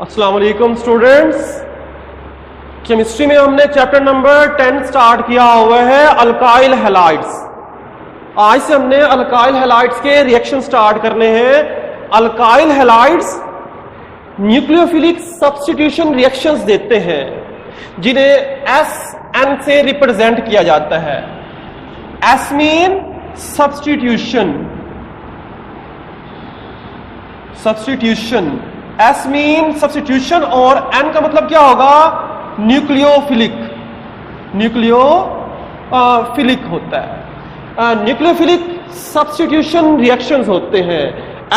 अस्सलाम वालेकुम students. Chemistry में हमने चैप्टर नंबर 10 स्टार्ट किया हुआ है अल्काइल हैलाइड्स। आज से हमने अल्काइल हैलाइड्स के रिएक्शन स्टार्ट करने हैं। Alkyl halides nucleophilic substitution reactions देते हैं जिन्हें SN से रिप्रेजेंट किया जाता है। S mean substitution, S mean substitution और N का मतलब क्या होगा? न्यूक्लियोफिलिक होता है। न्यूक्लियोफिलिक सब्स्टिट्यूशन रिएक्शंस होते हैं।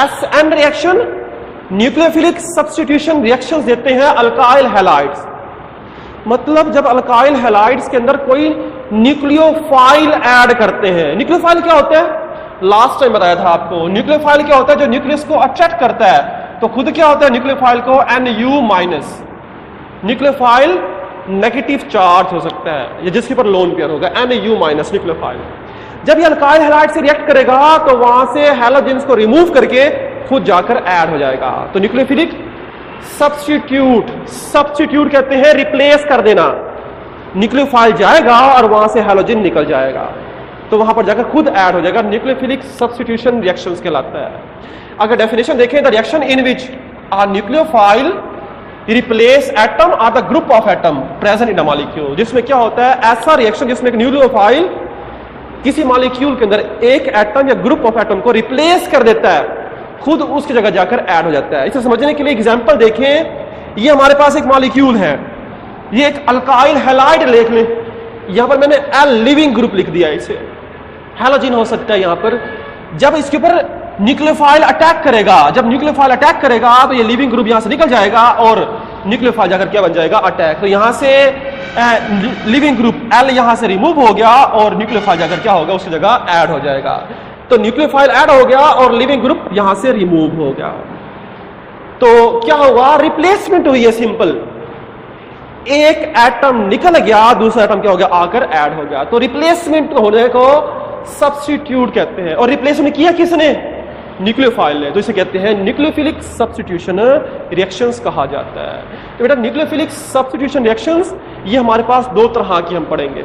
SN reaction nucleophilic substitution reactions देते हैं अल्काइल हैलाइड्स। मतलब जब अल्काइल हैलाइड्स के अंदर कोई न्यूक्लियोफाइल ऐड करते हैं। न्यूक्लियोफाइल क्या होता है? लास्ट टाइम बताया था आपको। न्यूक्लियोफाइल क्या होता है? जो न्यूक्लियस को अट्रैक्ट करता है। तो खुद क्या होता है न्यूक्लियोफाइल को? Nu-। न्यूक्लियोफाइल नेगेटिव चार्ज हो सकता है, ये जिसके ऊपर लोन पेयर होगा Nu- न्यूक्लियोफाइल। जब ये अल्काइल हैलाइड से रिएक्ट करेगा तो वहां से हैलोजेंस को रिमूव करके खुद जाकर ऐड हो जाएगा। तो न्यूक्लियोफिलिक सब्स्टिट्यूट कहते हैं रिप्लेस कर देना। न्यूक्लियोफाइल जाएगा और वहां से हैलोजन निकल जाएगा, तो वहां पर जाकर खुद ऐड हो जाएगा। न्यूक्लियोफिलिक सब्स्टिट्यूशन रिएक्शंस कहलाता है। अगर डेफिनेशन देखें, the reaction in which a nucleophile replace atom or the group of atom present in a molecule. जिसमें क्या होता है? ऐसा रिएक्शन जिसमें एक न्यूक्लियोफाइल किसी मॉलिक्यूल के अंदर एक एटम या ग्रुप ऑफ एटम को रिप्लेस कर देता है, खुद उसकी जगह जाकर ऐड हो जाता है। इसे समझने के लिए एग्जांपल देखें। ये हमारे पास एक मॉलिक्यूल है, ये एक अल्काइल हैलाइड लिख लें। यहां पर मैंने एल लिविंग ग्रुप लिख दिया। इसे हैलोजन हो सकता है यहां पर। जब इसके ऊपर न्यूक्लियोफाइल अटैक करेगा, जब न्यूक्लियोफाइल अटैक करेगा तो ये लिविंग ग्रुप यहां से निकल जाएगा और न्यूक्लियोफाइल जाकर क्या बन जाएगा? अटैक। तो यहां से लिविंग ग्रुप एल यहां से रिमूव हो गया और न्यूक्लियोफाइल जाकर क्या होगा? उसकी जगह ऐड हो जाएगा। तो न्यूक्लियोफाइल ऐड हो गया और लिविंग ग्रुप यहां से रिमूव हो गया। तो क्या हुआ? रिप्लेसमेंट हुई है सिंपल। एक एटम निकल गया, दूसरा एटम क्या हो गया? आकर ऐड हो गया। तो रिप्लेसमेंट होने को सब्स्टिट्यूट कहते हैं। और रिप्लेसमेंट किया किसने? न्यूक्लियोफाइल ने। तो इसे कहते हैं न्यूक्लियोफिलिक सब्स्टिट्यूशन रिएक्शंस कहा जाता है। तो बेटा न्यूक्लियोफिलिक सब्स्टिट्यूशन रिएक्शंस ये हमारे पास दो तरह की हम पढ़ेंगे।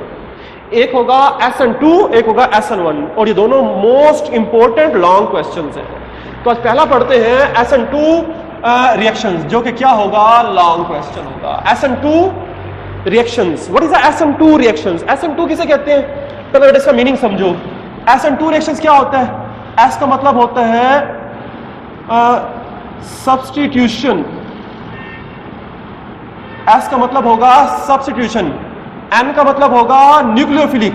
एक होगा SN2, एक होगा SN1। और ये दोनों मोस्ट इंपोर्टेंट लॉन्ग क्वेश्चंस हैं। तो आज पहला पढ़ते हैं SN2 रिएक्शंस, जो कि क्या होगा? लॉन्ग क्वेश्चन होगा। SN2 reactions. What is the SN2 reactions? SN2 किसे कहते हैं? पहले बेटा इसका मीनिंग समझो। SN2 रिएक्शंस क्या होता है? S का मतलब होता है सब्स्टिट्यूशन। S का मतलब होगा सब्स्टिट्यूशन। N का मतलब होगा न्यूक्लियोफिलिक।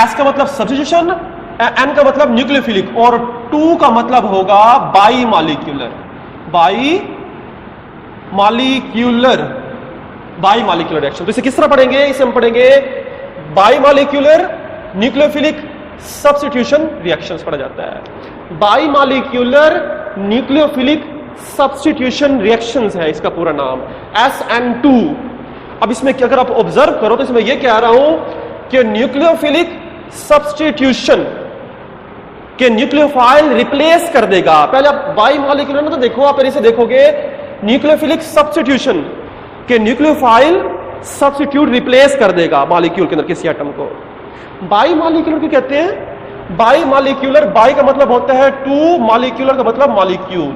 S का मतलब सब्स्टिट्यूशन, N का मतलब न्यूक्लियोफिलिक और 2 का मतलब होगा बाई मॉलिक्यूलर रिएक्शन। तो इसे किस तरह पढ़ेंगे? इसे हम पढ़ेंगे by molecular nucleophilic substitution reactions पढ़ा जाता है। By molecular nucleophilic substitution reactions है इसका पूरा नाम, SN2। अब इसमें अगर आप ऑब्जर्व करो तो इसमें यह कह रहा हूं कि न्यूक्लियोफिलिक सब्स्टिट्यूशन के न्यूक्लियोफाइल रिप्लेस कर देगा। पहले आप बाई मॉलिक्यूलर में तो देखो, आप इसे देखोगे न्यूक्लियोफिलिक सब्स्टिट्यूशन के न्यूक्लियोफाइल सब्स्टिट्यूट रिप्लेस कर देगा मॉलिक्यूल के अंदर किसी एटम को। बाई मॉलिक्यूलर क्यों कहते हैं? बाई मॉलिक्यूलर, बाई का मतलब होता है 2, मॉलिक्यूलर का मतलब मॉलिक्यूल,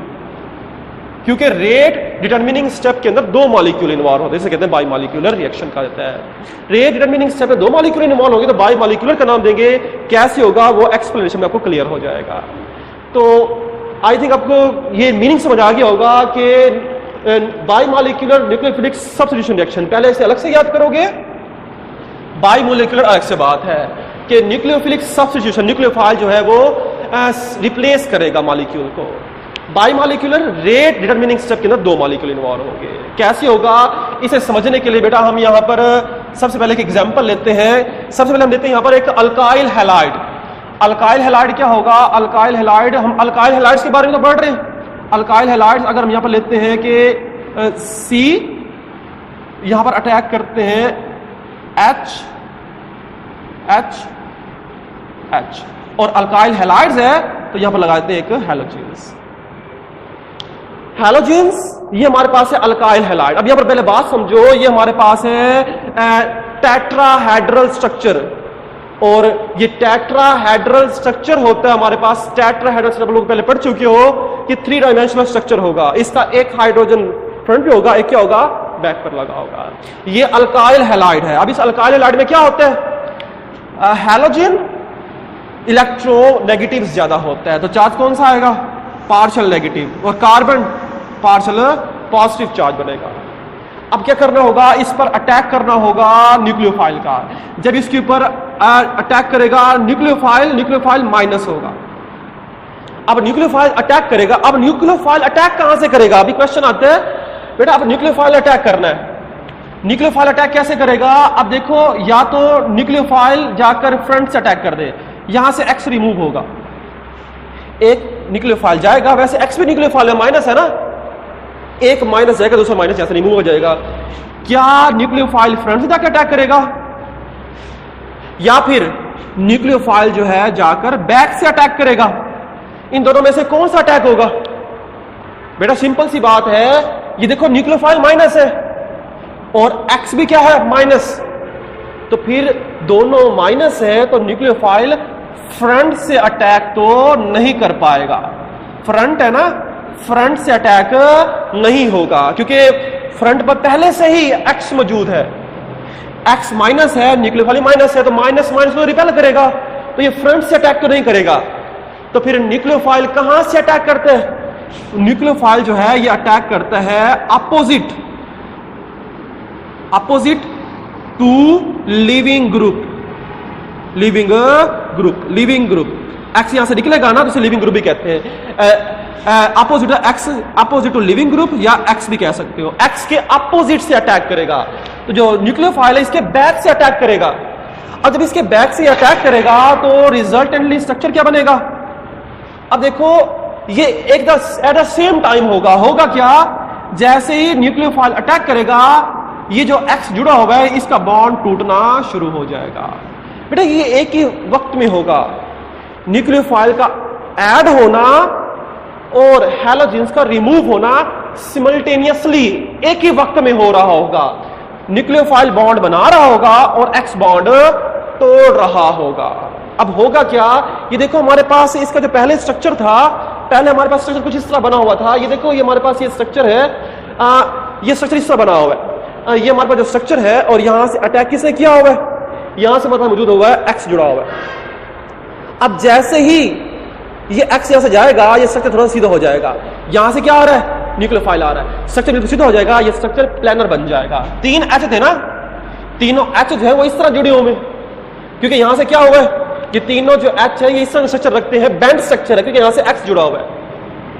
क्योंकि रेट डिटरमिनिंग स्टेप के अंदर 2 मॉलिक्यूल इन्वॉल्व होते हैं। इसे कहते हैं बाई मॉलिक्यूलर रिएक्शन कहा जाता है। रेट डिटरमिनिंग स्टेप में 2 मॉलिक्यूल इन्वॉल्व होंगे तो बाई मॉलिक्यूलर का नाम देंगे। कैसे होगा वो एक्सप्लेनेशन में आपको क्लियर हो जाएगा। तो आई थिंक आपको ये मीनिंग समझ आ गया होगा कि by molecular nucleophilic substitution reaction. पहले इसे अलग से याद करोगे, बाई मॉलिक्यूलर अलग से बात है कि न्यूक्लियोफिलिक सब्स्टिट्यूशन, न्यूक्लियोफाइल जो है वो रिप्लेस करेगा मॉलिक्यूल को। By molecular rate determining step के अंदर 2 मॉलिक्यूल इन्वॉल्व होंगे। कैसे होगा इसे समझने के लिए बेटा हम यहां पर सबसे पहले एक एग्जांपल लेते हैं। सबसे पहले हम लेते हैं यहां पर एक अल्काइल हैलाइड। अल्काइल हैलाइड क्या होगा? अल्काइल हैलाइड, हम अल्काइल हैलाइड्स के बारे में तो पढ़ रहे हैं। अल्काइल हैलाइड्स अगर हम यहां पर लेते हैं कि C यहां पर अटैक करते हैं H और अल्काइल हैलाइड्स है तो यहां पर लगा देते हैं एक हैलोजेंस। हैलोजेंस ये हमारे पास है अल्काइल हैलाइड। अब यहां पर पहले बात समझो, ये हमारे पास है टेट्राहेड्रल स्ट्रक्चर, और ये टेट्राहेड्रल स्ट्रक्चर होता है हमारे पास। टेट्राहेड्रल स्ट्रक्चर लोग पहले पढ़ चुके हो कि 3 डायमेंशनल स्ट्रक्चर होगा। इसका एक हाइड्रोजन फ्रंट पे होगा, एक क्या होगा, बैक पर लगा होगा। ये अल्काइल हैलाइड है। अब इस अल्काइल हैलाइड में क्या होता है, हैलोजन इलेक्ट्रोनेगेटिव ज्यादा होता है, तो चार्ज कौन सा आएगा, पार्शियल नेगेटिव, और कार्बन पार्शियल पॉजिटिव चार्ज बनेगा। अब क्या करना होगा, इस पर अटैक करना होगा न्यूक्लियोफाइल का। जब इसके ऊपर अटैक करेगा न्यूक्लियोफाइल माइनस होगा। अब न्यूक्लियोफाइल अटैक करेगा। अब न्यूक्लियोफाइल अटैक कहां से करेगा, अभी क्वेश्चन आता है बेटा। अब न्यूक्लियोफाइल अटैक करना है, न्यूक्लियोफाइल अटैक कैसे करेगा। अब देखो, या तो न्यूक्लियोफाइल जाकर फ्रंट से अटैक कर दे, यहां से एक्स रिमूव होगा, एक न्यूक्लियोफाइल जाएगा, वैसे एक्स भी न्यूक्लियोफाइल है, माइनस है ना, एक माइनस जाएगा, दूसरा माइनस जैसे रिमूव हो जाएगा। क्या न्यूक्लियोफाइल फ्रंट से जाकर अटैक करेगा, या फिर न्यूक्लियोफाइल जो है जाकर बैक से अटैक करेगा। इन दोनों में से कौन सा अटैक होगा बेटा, सिंपल सी बात है। ये देखो न्यूक्लियोफाइल माइनस है और एक्स भी क्या है, माइनस, तो फिर दोनों माइनस है, तो न्यूक्लियोफाइल फ्रंट से अटैक तो नहीं कर पाएगा। फ्रंट है ना, फ्रंट से अटैक नहीं होगा, क्योंकि फ्रंट पर पहले से ही एक्स मौजूद है। एक्स माइनस है, न्यूक्लियोफाइल माइनस है, तो माइनस माइनस को रिपेल करेगा, तो ये फ्रंट से अटैक तो नहीं करेगा। तो फिर न्यूक्लियोफाइल कहां से अटैक करते हैं, न्यूक्लियोफाइल जो है ये अटैक करता है opposite to leaving group. Leaving group X यहां से निकलेगा ना, तो इसे लिविंग ग्रुप भी कहते हैं। Opposite X, opposite to leaving group, या एक्स भी कह सकते हो। एक्स के अपोजिट से अटैक करेगा, तो जो न्यूक्लियोफाइल है इसके बैक से अटैक करेगा। और जब इसके बैक से अटैक करेगा तो रिजल्टेंटली स्ट्रक्चर क्या बनेगा। अब देखो, ये एट द सेम टाइम होगा क्या, जैसे ही न्यूक्लियोफाइल अटैक करेगा, ये जो एक्स जुड़ा हुआ है इसका बॉन्ड टूटना शुरू हो जाएगा। बेटा ये एक ही वक्त में होगा, न्यूक्लियोफाइल का ऐड होना और हैलोजेंस का रिमूव होना सिमल्टेनियसली एक ही वक्त में हो रहा होगा। न्यूक्लियोफाइल बॉन्ड बना रहा होगा और एक्स बॉन्ड तोड़ रहा होगा। अब होगा क्या, ये देखो हमारे पास इसका जो पहले स्ट्रक्चर था, पहले हमारे पास स्ट्रक्चर कुछ इस तरह बना हुआ था। ये देखो, ये हमारे पास ये स्ट्रक्चर है, ये स्ट्रक्चर इस तरह बना हुआ है। ये हमारे पास जो स्ट्रक्चर है, और यहां से अटैक किसने किया हुआ है, यहां से हमारे पास मौजूद हुआ है एक्स जुड़ा हुआ है। अब जैसे ही ये एक्स यहां से जाएगा, ये स्ट्रक्चर थोड़ा सीधा हो जाएगा। यहां से क्या आ रहा है, न्यूक्लियोफाइल आ रहा है, स्ट्रक्चर बिल्कुल सीधा हो जाएगा, ये स्ट्रक्चर प्लानर बन जाएगा। 3 एच थे ना, तीनों एच जो है वो इस तरह जुड़े हुए, क्योंकि यहां से क्या हुआ है, ये तीनों जो एच है ये इस तरह स्ट्रक्चर रखते हैं, बेंड स्ट्रक्चर है, क्योंकि यहां से एक्स जुड़ा हुआ है,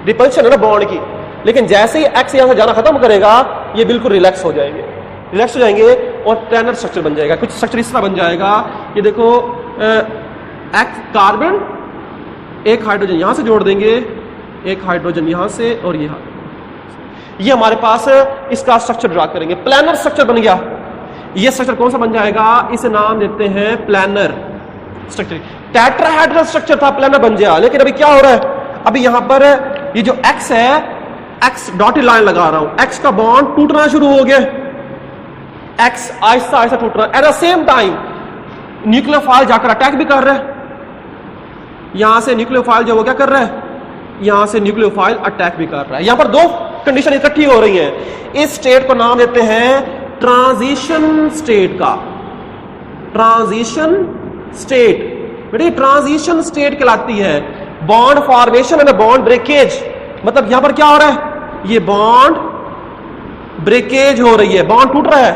रिपल्शन है ना बॉन्ड की। लेकिन जैसे ही एक्स यहां से जाना खत्म करेगा, ये बिल्कुल रिलैक्स हो जाएंगे और प्लानर स्ट्रक्चर बन जाएगा। कुछ स्ट्रक्चर इस तरह बन जाएगा, ये देखो, एक्स कार्बन, एक हाइड्रोजन यहां से जोड़ देंगे, एक हाइड्रोजन यहां से, और ये हमारे पास इसका स्ट्रक्चर ड्रा करेंगे, प्लानर स्ट्रक्चर बन गया। ये स्ट्रक्चर कौन सा बन जाएगा, इसे नाम देते हैं प्लानर स्ट्रक्चर। टेट्राहेड्रल स्ट्रक्चर था, प्लानर बन गया। लेकिन अभी क्या हो रहा है, अभी यहां पर ये जो एक्स है, एक्स डॉटेड लाइन लगा रहा हूं, एक्स का बॉन्ड टूटना शुरू हो गया, एक्स आहिस्ता आहिस्ता टूट रहा है। At the same time nucleophile जाकर अटैक भी कर रहा है, यहां से न्यूक्लियोफाइल जो वो क्या कर रहा है, यहां से न्यूक्लियोफाइल अटैक भी कर रहा है। यहां पर दो कंडीशन इकट्ठी हो रही हैं। इस स्टेट को नाम देते हैं ट्रांजिशन स्टेट का, ट्रांजिशन स्टेट। बेटे ट्रांजिशन स्टेट कहलाती है। Bond formation and bond breakage, मतलब यहां पर क्या हो रहा है, ये बॉन्ड ब्रेकेज हो रही है, बॉन्ड टूट रहा है,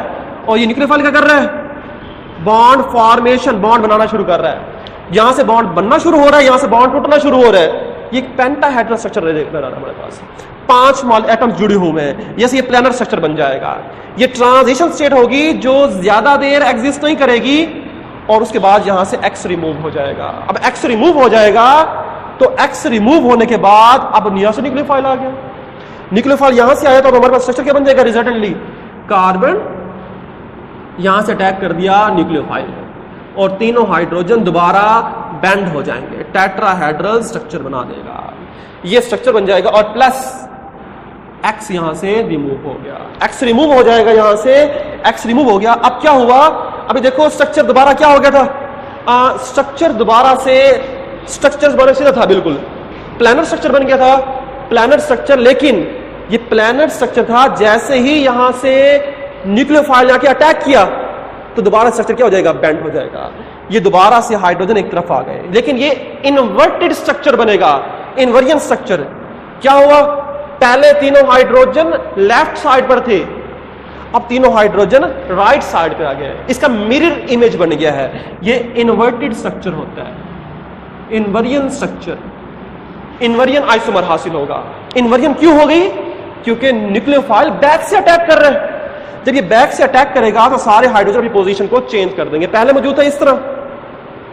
और ये न्यूक्लियोफाइल क्या कर रहा है, बॉन्ड फॉर्मेशन, बॉन्ड बनाना शुरू कर रहा है। यहां से बॉन्ड बनना शुरू हो रहा है, यहां से बॉन्ड टूटना शुरू हो रहा है। ये पेंटाहेड्रल स्ट्रक्चर हमारे पास 5 एटम्स जुड़े हुए हैं, जैसे ये प्लानर स्ट्रक्चर बन जाएगा। ये ट्रांजिशन स्टेट होगी जो ज्यादा देर एग्जिस्ट नहीं करेगी, और उसके बाद यहां से एक्स रिमूव हो जाएगा। अब एक्स रिमूव हो जाएगा, तो एक्स रिमूव होने के बाद अब यहां से न्यूक्लियोफाइल आ गया। न्यूक्लियोफाइल यहां से आया तो हमारे पास स्ट्रक्चर क्या बन जाएगा, रिजल्टेंटली कार्बन यहां से अटैक कर दिया न्यूक्लियोफाइल, और तीनों हाइड्रोजन दोबारा बैंड हो जाएंगे, टेट्राहेड्रल स्ट्रक्चर बना देगा। ये स्ट्रक्चर बन जाएगा और प्लस एक्स यहां से रिमूव हो गया, एक्स रिमूव हो जाएगा, यहां से एक्स रिमूव हो गया। अब क्या हुआ, अभी देखो स्ट्रक्चर दोबारा क्या हो गया था, स्ट्रक्चर दोबारा से स्ट्रक्चर बने सीधा था, बिल्कुल प्लैनर स्ट्रक्चर बन गया था, प्लैनर स्ट्रक्चर। लेकिन ये प्लैनर स्ट्रक्चर था, जैसे ही यहां से न्यूक्लियोफाइल आके अटैक किया तो दोबारा स्ट्रक्चर क्या हो जाएगा, बेंड हो जाएगा। ये दोबारा से हाइड्रोजन एक तरफ आ गए, लेकिन ये इन्वर्टेड स्ट्रक्चर बनेगा, इन्वर्जन स्ट्रक्चर। क्या हुआ, पहले तीनों हाइड्रोजन लेफ्ट साइड पर थे, अब तीनों हाइड्रोजन राइट साइड पे आ गए, इसका मिरर इमेज बन गया है। ये इन्वर्टेड स्ट्रक्चर होता है, इन्वर्जन स्ट्रक्चर। इन्वर्जन आइसोमर हासिल होगा। इन्वर्जन क्यों हो गई, क्योंकि न्यूक्लियोफाइल बैक से अटैक कर रहे हैं। जब ये बैक से अटैक करेगा तो सारे हाइड्रोजन अपनी पोजीशन को चेंज कर देंगे। पहले मौजूद था इस तरह,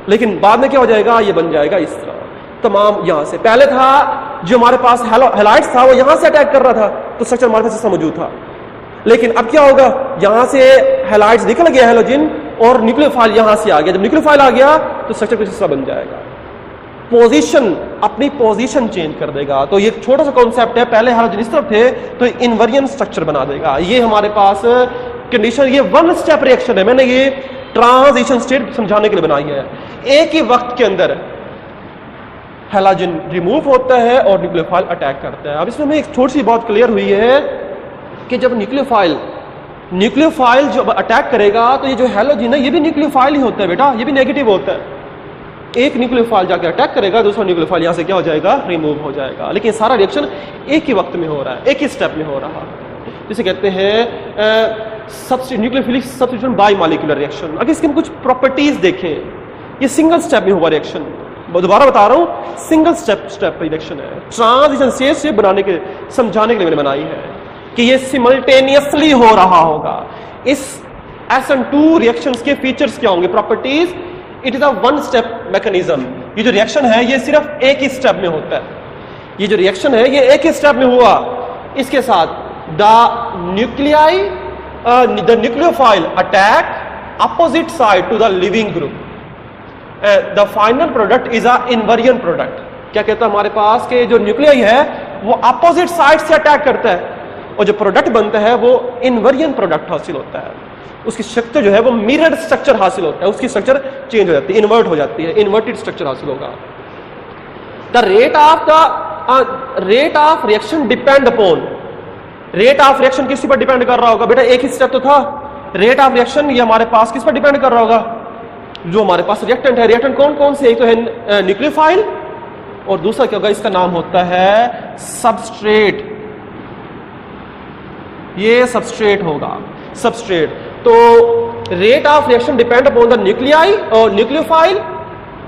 लेकिन बाद में क्या हो जाएगा, ये बन जाएगा इस तरह। तमाम यहां से पहले था जो हमारे पास हैलाइड्स था, वो यहां से अटैक कर रहा था, तो स्ट्रक्चर हमारे पास मौजूद था। लेकिन अब क्या होगा, यहां से हैलाइड्स निकल गया हैलोजन और न्यूक्लियोफाइल यहां से आ गया। जब न्यूक्लियोफाइल आ गया तो स्ट्रक्चर कुछ हिस्सा बन जाएगा, पोजीशन अपनी पोजीशन चेंज कर देगा। तो ये छोटा सा कॉन्सेप्ट है, पहले हाइड्रोजन इस तरफ थे तो इन्वर्जन स्ट्रक्चर बना देगा। ये हमारे पास कंडीशन, ये वन स्टेप रिएक्शन है, मैंने ये ट्रांजिशन स्टेट समझाने के लिए बनाई है। एक ही वक्त के अंदर हैलोजन रिमूव होता है और न्यूक्लियोफाइल अटैक करता है। अब इसमें हमें एक छोटी सी बात क्लियर हुई है कि जब न्यूक्लियोफाइल जब अटैक करेगा तो ये जो हैलोजन है ये भी न्यूक्लियोफाइल ही होता है बेटा, ये भी नेगेटिव होता है। एक न्यूक्लियोफाइल जाकर अटैक करेगा, दूसरा न्यूक्लियोफाइल यहां से क्या हो जाएगा, रिमूव हो जाएगा। लेकिन सारा रिएक्शन एक ही वक्त में हो रहा है, एक ही स्टेप में हो रहा है। जिसे कहते हैं nucleophilic substitution by molecular reaction. अगर इसके हम कुछ प्रॉपर्टीज देखें, ये सिंगल स्टेप में हुआ रिएक्शन, दोबारा बता रहा हूं, सिंगल स्टेप रिएक्शन है। ट्रांजिशन से बनाने के समझाने के लिए मैंने बनाई है कि ये सिमल्टेनियसली हो रहा होगा। इस SN2 रिएक्शंस के फीचर्स क्या होंगे, properties. It is a one step mechanism. ये जो रिएक्शन है ये सिर्फ एक ही स्टेप में होता है। ये जो रिएक्शन है ये एक ही स्टेप में हुआ। इसके साथ the nucleophile attack opposite side to the leaving group, the final product is a inversion product. क्या कहता है हमारे पास कि जो न्यूक्लियाई है वो अपोजिट साइड से अटैक करता है और जो प्रोडक्ट बनता है वो इन्वर्जन प्रोडक्ट हासिल होता है। उसकी स्ट्रक्चर जो है वो मिरर्ड स्ट्रक्चर हासिल होता है, उसकी स्ट्रक्चर चेंज हो जाती है, इन्वर्ट हो जाती है, इन्वर्टेड स्ट्रक्चर हासिल होगा। The rate of reaction depend upon, rate of reaction किस पर डिपेंड कर रहा होगा बेटा, एक ही स्टेप तो था। रेट ऑफ रिएक्शन ये हमारे पास किस पर डिपेंड कर रहा होगा, जो हमारे पास रिएक्टेंट है। रिएक्टेंट कौन कौन से, एक तो है न्यूक्लियोफाइल और दूसरा क्या होगा, इसका नाम होता है सबस्ट्रेट। ये सबस्ट्रेट होगा, सबस्ट्रेट। तो rate of reaction depend upon the nuclei और न्यूक्लियोफाइल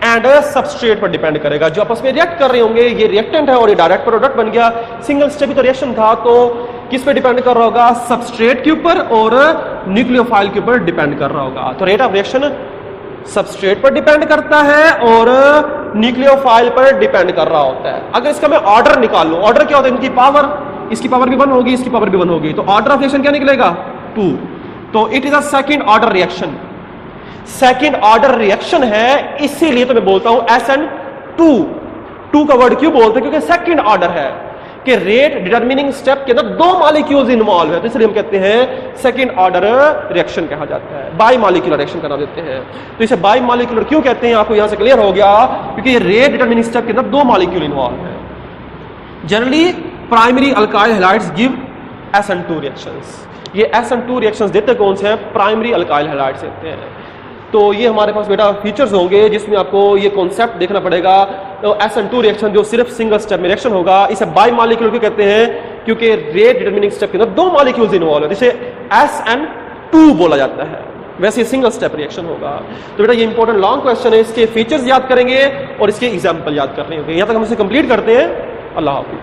एंड सबस्ट्रेट पर डिपेंड करेगा, जो आपस में रिएक्ट कर रहे होंगे। ये रिएक्टेंट है और ये डायरेक्ट प्रोडक्ट बन गया। सिंगल स्टेप तो रिएक्शन था, तो किस पे डिपेंड कर रहा होगा, सबस्ट्रेट के ऊपर और न्यूक्लियोफाइल के ऊपर डिपेंड कर रहा होगा। तो रेट ऑफ रिएक्शन सबस्ट्रेट पर डिपेंड करता है और न्यूक्लियोफाइल पर डिपेंड कर रहा होता है। अगर इसका मैं ऑर्डर निकाल लूं, ऑर्डर क्या होता है, इनकी पावर, इसकी पावर भी 1 होगी, इसकी पावर भी 1 होगी, तो ऑर्डर ऑफ रिएक्शन क्या निकलेगा, 2। तो it is a second order reaction. Second order reaction है, इसीलिए तो मैं बोलता हूं SN2। 2 का वर्ड क्यों बोलते हैं, क्योंकि सेकंड ऑर्डर है कि रेट डिटरमिनिंग स्टेप के अंदर 2 मॉलिक्यूल्स इन्वॉल्व है, तो इसलिए हम कहते हैं सेकंड ऑर्डर रिएक्शन कहा जाता है। बाई मॉलिक्यूलर रिएक्शन करा देते हैं। तो इसे बाई मॉलिक्यूलर क्यों कहते हैं, आपको यहां से क्लियर हो गया, क्योंकि ये रेट डिटरमिनिंग स्टेप के अंदर 2 मॉलिक्यूल इन्वॉल्व है। Generally primary alkyl halides give SN2 reactions. ये SN2 रिएक्शंस देते कौन से हैं, प्राइमरी अल्काइल हैलाइड्स देते हैं। तो ये हमारे पास बेटा फीचर्स होंगे जिसमें आपको ये कॉन्सेप्ट देखना पड़ेगा। तो SN2 रिएक्शन जो सिर्फ सिंगल स्टेप में रिएक्शन होगा, इसे बाई मॉलिक्यूलर क्यों कहते हैं, क्योंकि रेट डिटरमिनिंग स्टेप के अंदर 2 मॉलिक्यूल्स इन्वॉल्व है, जिसे SN2 बोला जाता है। वैसे सिंगल स्टेप रिएक्शन होगा। तो बेटा ये इंपॉर्टेंट लॉन्ग क्वेश्चन है, इसके फीचर्स याद करेंगे और इसके एग्जाम्पल याद करने होंगे। यहां तक हम इसे कंप्लीट करते हैं। अल्लाह हाफिज।